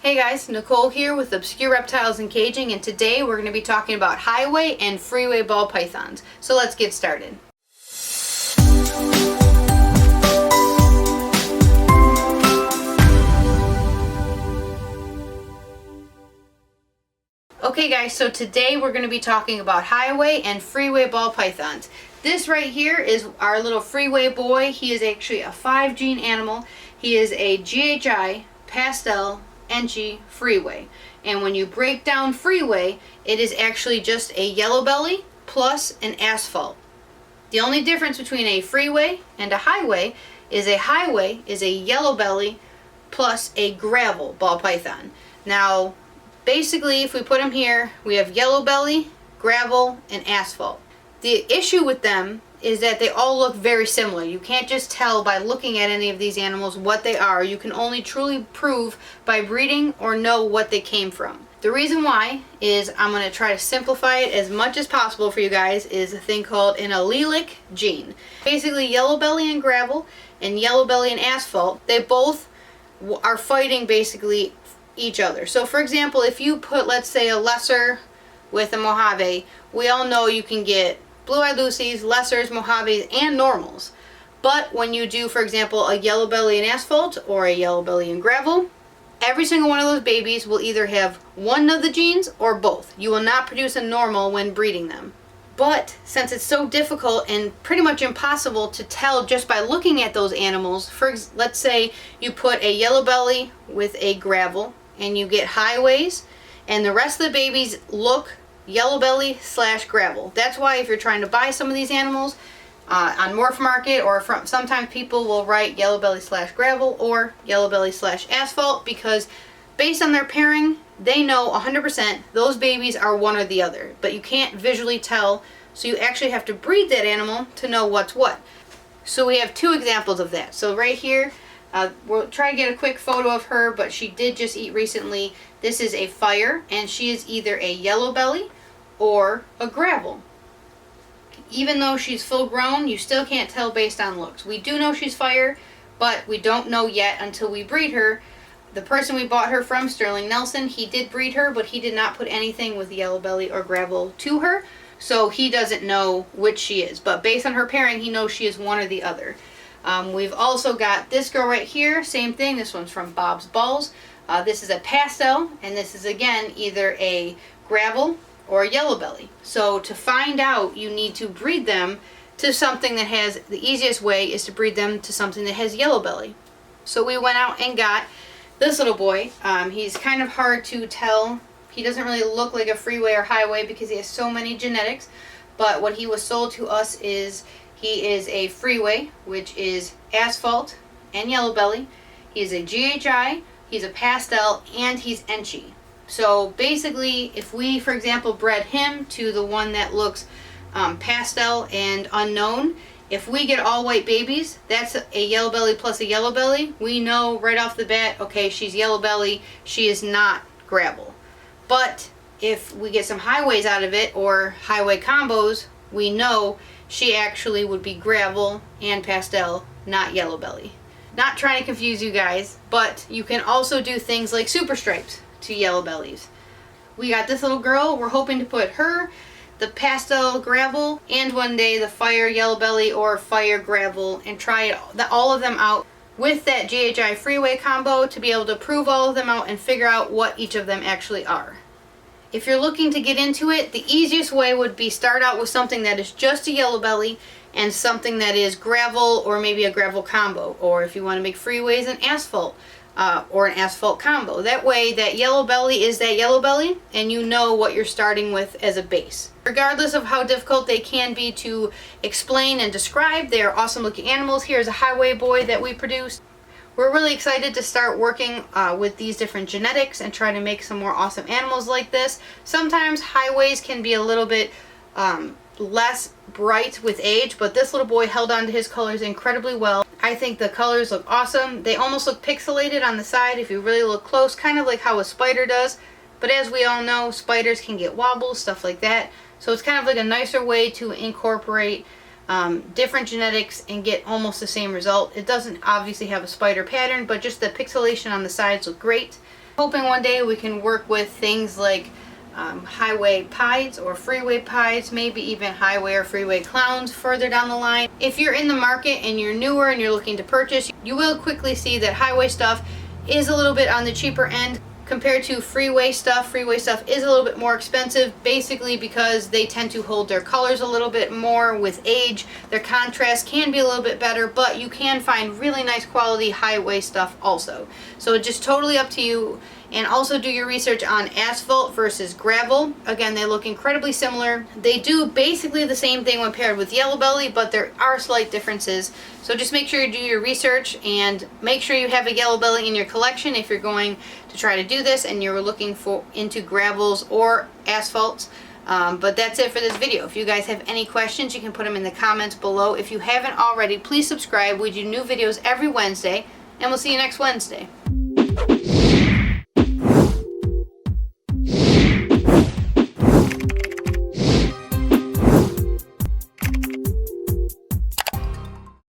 Hey guys, Nicole here with Obscure Reptiles and Caging, and today we're going to be talking about highway and freeway ball pythons. So let's get started. Okay guys, so today we're going to be talking about highway and freeway ball pythons. This right here is our little freeway boy. He is actually a 5-gene animal. He is a GHI, pastel, Enchi freeway, and when you break down freeway, it is actually just a yellow belly plus an asphalt. The only difference between a freeway and a highway is a yellow belly plus a gravel ball python. Now basically, if we put them here, we have yellow belly, gravel, and asphalt. The issue with them is that they all look very similar. You can't just tell by looking at any of these animals what they are. You can only truly prove by breeding or know what they came from. The reason why is I'm going to try to simplify it as much as possible for you guys is a thing called an allelic gene. Basically, yellow belly and gravel and yellow belly and asphalt, they both are fighting basically each other. So for example, if you put, let's say, a lesser with a Mojave, we all know you can get blue-eyed Lucies, lessers, Mojaves, and normals. But when you do, for example, a yellow belly and asphalt or a yellow belly and gravel, every single one of those babies will either have one of the genes or both. You will not produce a normal when breeding them. But since it's so difficult and pretty much impossible to tell just by looking at those animals, let's say you put a yellow belly with a gravel and you get highways and the rest of the babies look yellow belly / gravel. That's why if you're trying to buy some of these animals on Morph Market, or sometimes people will write yellow belly / gravel or yellow belly / asphalt, because based on their pairing, they know 100% those babies are one or the other, but you can't visually tell, so you actually have to breed that animal to know what's what. So we have two examples of that. So right here, we'll try to get a quick photo of her, but she did just eat recently. This is a fire, and she is either a yellow belly or a gravel. Even though she's full grown, you still can't tell based on looks. We do know she's fire, but we don't know yet until we breed her. The person we bought her from, Sterling Nelson, he did breed her, but he did not put anything with yellow belly or gravel to her, so he doesn't know which she is. But based on her pairing, he knows she is one or the other. We've also got this girl right here, same thing. This one's from Bob's Balls. This is a pastel, and this is again either a gravel or a yellow belly. So to find out, you need to breed them to something that has, the easiest way is to breed them to something that has yellow belly. So we went out and got this little boy. He's kind of hard to tell. He doesn't really look like a freeway or highway because he has so many genetics, but what he was sold to us is he is a freeway, which is asphalt and yellow belly. He is a GHI, he's a pastel, and he's Enchi. So basically, if we, for example, bred him to the one that looks pastel and unknown, if we get all white babies, that's a yellow belly plus a yellow belly. We know right off the bat, okay, she's yellow belly, she is not gravel. But if we get some highways out of it, or highway combos, we know she actually would be gravel and pastel, not yellow belly. Not trying to confuse you guys, but you can also do things like super stripes to yellow bellies. We got this little girl. We're hoping to put her, the pastel gravel, and one day the fire yellow belly or fire gravel, and try all of them out with that GHI freeway combo to be able to prove all of them out and figure out what each of them actually are. If you're looking to get into it, the easiest way would be start out with something that is just a yellow belly and something that is gravel or maybe a gravel combo, or if you want to make freeways, an asphalt or an asphalt combo. That way that yellow belly is that yellow belly and you know what you're starting with as a base. Regardless of how difficult they can be to explain and describe, they are awesome looking animals. Here's a highway boy that we produced. We're really excited to start working with these different genetics and try to make some more awesome animals like this. Sometimes highways can be a little bit less bright with age, but this little boy held on to his colors incredibly well. I think the colors look awesome. They almost look pixelated on the side if you really look close, kind of like how a spider does. But as we all know, spiders can get wobbles, stuff like that. So it's kind of like a nicer way to incorporate different genetics and get almost the same result. It doesn't obviously have a spider pattern, but just the pixelation on the sides look great. Hoping one day we can work with things like highway pies or freeway pies, maybe even highway or freeway clowns further down the line. If you're in the market and you're newer and you're looking to purchase, you will quickly see that highway stuff is a little bit on the cheaper end compared to freeway stuff. Freeway stuff is a little bit more expensive, basically because they tend to hold their colors a little bit more with age. Their contrast can be a little bit better, but you can find really nice quality highway stuff also. So just totally up to you. And also do your research on asphalt versus gravel. Again, they look incredibly similar. They do basically the same thing when paired with yellow belly, but there are slight differences. So just make sure you do your research and make sure you have a yellow belly in your collection if you're going to try to do this and you're looking into gravels or asphalts. But that's it for this video. If you guys have any questions, you can put them in the comments below. If you haven't already, please subscribe. We do new videos every Wednesday, and we'll see you next Wednesday.